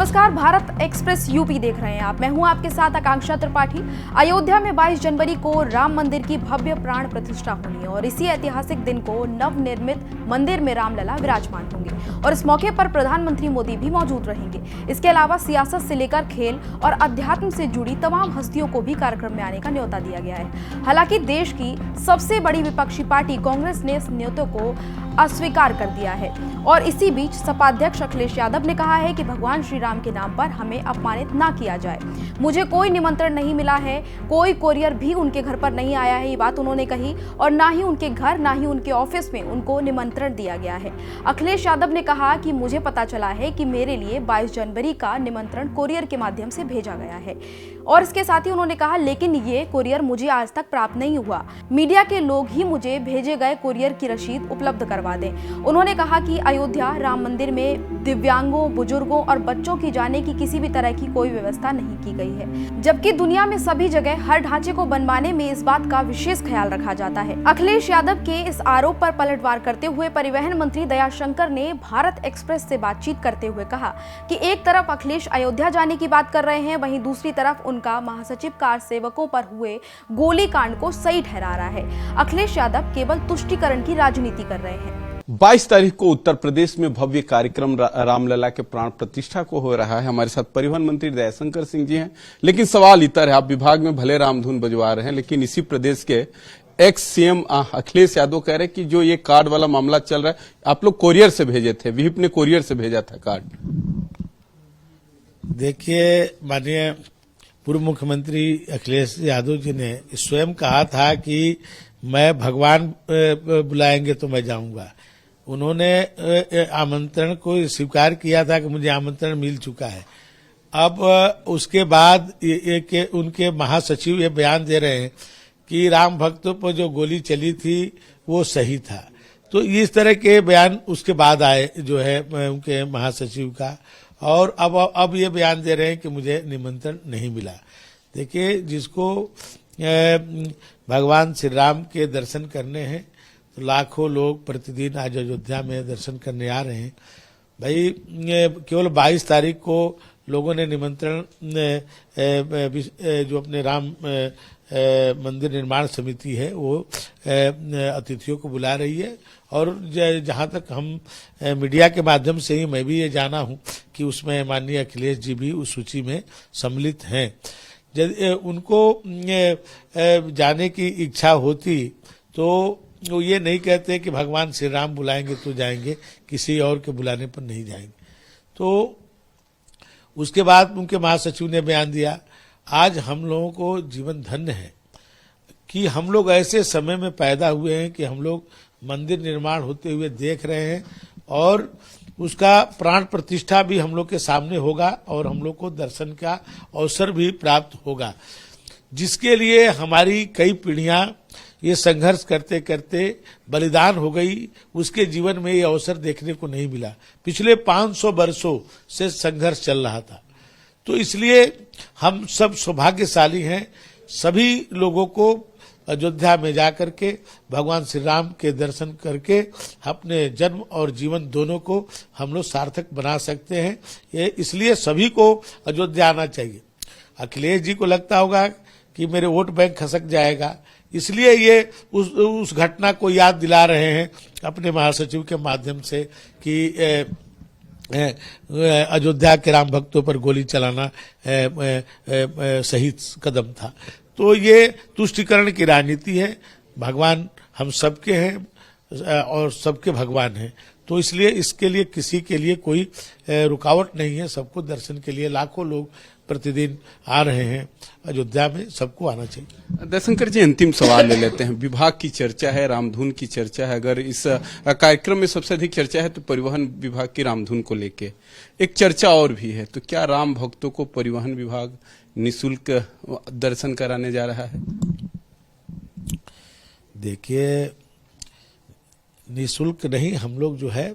नमस्कार, Bharat express UP देख रहे हैं आप। मैं हूं आपके साथ आकांक्षा त्रिपाठी। अयोध्या में 22 जनवरी को राम मंदिर की भव्य प्राण प्रतिष्ठा होनी है और इसी ऐतिहासिक दिन को नवनिर्मित मंदिर में रामलला विराजमान होंगे और इस मौके पर प्रधानमंत्री मोदी भी मौजूद रहेंगे। इसके अलावा सियासत से लेकर खेल और अध्यात्म से जुड़ी तमाम हस्तियों को भी कार्यक्रम में आने का न्योता दिया गया है। हालांकि देश की सबसे बड़ी विपक्षी पार्टी कांग्रेस ने इस न्योते को अस्वीकार कर दिया है और इसी बीच सपा अध्यक्ष अखिलेश यादव ने कहा है कि भगवान श्री राम के नाम पर हमें अपमानित ना किया जाए। मुझे कोई निमंत्रण नहीं मिला है, कोई कोरियर भी उनके घर पर नहीं आया है, ये बात उन्होंने कही और ना ही उनके घर ना ही उनके ऑफिस में उनको निमंत्रण दिया गया है। अखिलेश यादव ने कहा कि मुझे पता चला है कि मेरे लिए 22 जनवरी का निमंत्रण कोरियर के माध्यम से भेजा गया है और इसके साथ ही उन्होंने कहा लेकिन ये कोरियर मुझे आज तक प्राप्त नहीं हुआ। मीडिया के लोग ही मुझे भेजे गए कोरियर की रसीद उपलब्ध करवा दें। उन्होंने कहा कि अयोध्या राम मंदिर में दिव्यांगों, बुजुर्गों और बच्चों की जाने की किसी भी तरह की कोई व्यवस्था नहीं की गई है, जबकि दुनिया में सभी जगह हर ढांचे को बनवाने में इस बात का विशेष ख्याल रखा जाता है। अखिलेश यादव के इस आरोप पर पलटवार करते हुए परिवहन मंत्री दयाशंकर ने भारत एक्सप्रेस से बातचीत करते हुए कहा कि एक तरफ अखिलेश अयोध्या जाने की बात कर रहे हैं, वहीं दूसरी तरफ उनका महासचिव कार सेवकों पर हुए गोलीकांड को सही ठहरा रहा है। अखिलेश यादव केवल तुष्टीकरण की राजनीति कर रहे हैं। 22 तारीख को उत्तर प्रदेश में भव्य कार्यक्रम रामलला के प्राण प्रतिष्ठा को हो रहा है। हमारे साथ परिवहन मंत्री दयाशंकर सिंह जी हैं। लेकिन सवाल इतर है, आप विभाग में भले रामधुन बजवा रहे हैं, लेकिन इसी प्रदेश के एक्स सीएम अखिलेश यादव कह रहे हैं कि जो ये कार्ड वाला मामला चल रहा है, आप लोग कोरियर से भेजे थे, विहिप ने कोरियर से भेजा था कार्ड। देखिए, माननीय पूर्व मुख्यमंत्री अखिलेश यादव जी ने स्वयं कहा था कि मैं भगवान बुलाएंगे तो मैं जाऊंगा। उन्होंने आमंत्रण को स्वीकार किया था कि मुझे आमंत्रण मिल चुका है। अब उसके बाद उनके महासचिव ये बयान दे रहे हैं कि राम भक्तों पर जो गोली चली थी वो सही था। तो इस तरह के बयान उसके बाद आए जो है उनके महासचिव का, और अब ये बयान दे रहे हैं कि मुझे निमंत्रण नहीं मिला। देखिए, जिसको भगवान श्री राम के दर्शन करने हैं तो लाखों लोग प्रतिदिन आज अयोध्या में दर्शन करने आ रहे हैं। भाई, केवल 22 तारीख को लोगों ने निमंत्रण जो अपने राम मंदिर निर्माण समिति है वो अतिथियों को बुला रही है, और जहां तक हम मीडिया के माध्यम से ही मैं भी ये जाना हूं कि उसमें माननीय अखिलेश जी भी उस सूची में सम्मिलित हैं। यदि उनको जाने की इच्छा होती तो वो ये नहीं कहते कि भगवान श्री राम बुलाएंगे तो जाएंगे, किसी और के बुलाने पर नहीं जाएंगे। तो उसके बाद उनके महासचिव ने बयान दिया, आज हम लोगों को जीवन धन्य है कि हम लोग ऐसे समय में पैदा हुए हैं कि हम लोग मंदिर निर्माण होते हुए देख रहे हैं और उसका प्राण प्रतिष्ठा भी हम लोग के सामने होगा और हम लोग को दर्शन का अवसर भी प्राप्त होगा, जिसके लिए हमारी कई पीढ़ियां ये संघर्ष करते करते बलिदान हो गई। उसके जीवन में ये अवसर देखने को नहीं मिला। पिछले 500 वर्षों से संघर्ष चल रहा था। तो इसलिए हम सब सौभाग्यशाली हैं। सभी लोगों को अयोध्या में जाकर के भगवान श्री राम के दर्शन करके अपने जन्म और जीवन दोनों को हम लोग सार्थक बना सकते हैं। ये इसलिए सभी को अयोध्या आना चाहिए। अखिलेश जी को लगता होगा कि मेरे वोट बैंक खसक जाएगा, इसलिए ये उस घटना को याद दिला रहे हैं अपने महासचिव के माध्यम से कि अयोध्या के राम भक्तों पर गोली चलाना सही कदम था। तो ये तुष्टीकरण की राजनीति है। भगवान हम सबके हैं और सबके भगवान हैं, तो इसलिए इसके लिए किसी के लिए कोई रुकावट नहीं है। सबको दर्शन के लिए लाखों लोग प्रतिदिन आ रहे हैं अयोध्या में, सबको आना चाहिए। दयाशंकर जी, अंतिम सवाल ले लेते हैं। विभाग की चर्चा है, रामधुन की चर्चा है। अगर इस कार्यक्रम में सबसे अधिक चर्चा है तो परिवहन विभाग की रामधुन को लेके एक चर्चा और भी है, तो क्या राम भक्तों को परिवहन विभाग निःशुल्क दर्शन कराने जा रहा है? देखिए, निःशुल्क नहीं, हम लोग जो है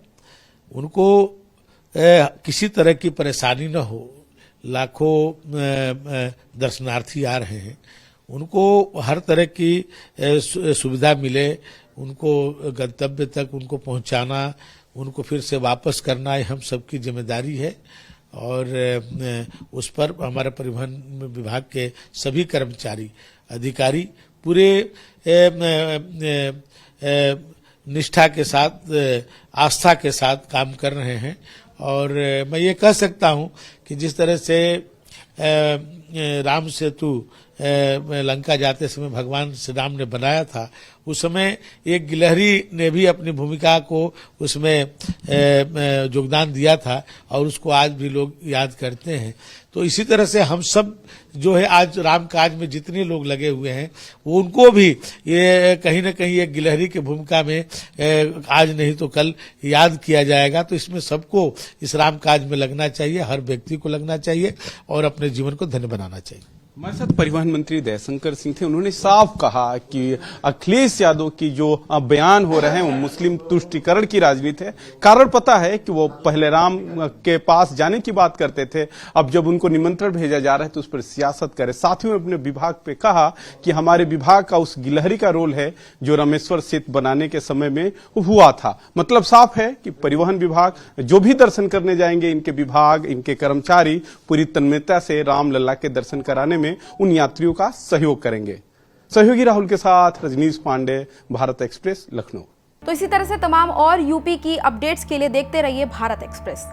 उनको किसी तरह की परेशानी न हो। लाखों दर्शनार्थी आ रहे हैं, उनको हर तरह की सुविधा मिले, उनको गंतव्य तक उनको पहुंचाना, उनको फिर से वापस करना, ये हम सबकी जिम्मेदारी है। और उस पर हमारे परिवहन विभाग के सभी कर्मचारी अधिकारी पूरे निष्ठा के साथ आस्था के साथ काम कर रहे हैं। और मैं ये कह सकता हूं कि जिस तरह से राम सेतु लंका जाते समय भगवान श्री राम ने बनाया था, उस समय एक गिलहरी ने भी अपनी भूमिका को उसमें योगदान दिया था और उसको आज भी लोग याद करते हैं। तो इसी तरह से हम सब जो है आज राम काज में जितने लोग लगे हुए हैं वो उनको भी ये कहीं ना कहीं एक गिलहरी की भूमिका में आज नहीं तो कल याद किया जाएगा। तो इसमें सबको इस राम काज में लगना चाहिए, हर व्यक्ति को लगना चाहिए और अपने जीवन को धन्य बनाना चाहिए। हमारे साथ परिवहन मंत्री दयाशंकर सिंह थे। उन्होंने साफ कहा कि अखिलेश यादव की जो बयान हो रहे हैं वो मुस्लिम तुष्टीकरण की राजनीति है। कारण पता है कि वो पहले राम के पास जाने की बात करते थे, अब जब उनको निमंत्रण भेजा जा रहा है तो उस पर सियासत करे। साथ ही में अपने विभाग पे कहा कि हमारे विभाग का उस गिलहरी का रोल है जो रामेश्वर सेतु बनाने के समय में हुआ था। मतलब साफ है कि परिवहन विभाग जो भी दर्शन करने जाएंगे, इनके विभाग, इनके कर्मचारी पूरी तन्मयता से रामलला के दर्शन कराने में उन यात्रियों का सहयोग करेंगे। सहयोगी राहुल के साथ रजनीश पांडे, भारत एक्सप्रेस, लखनऊ। तो इसी तरह से तमाम और यूपी की अपडेट्स के लिए देखते रहिए भारत एक्सप्रेस।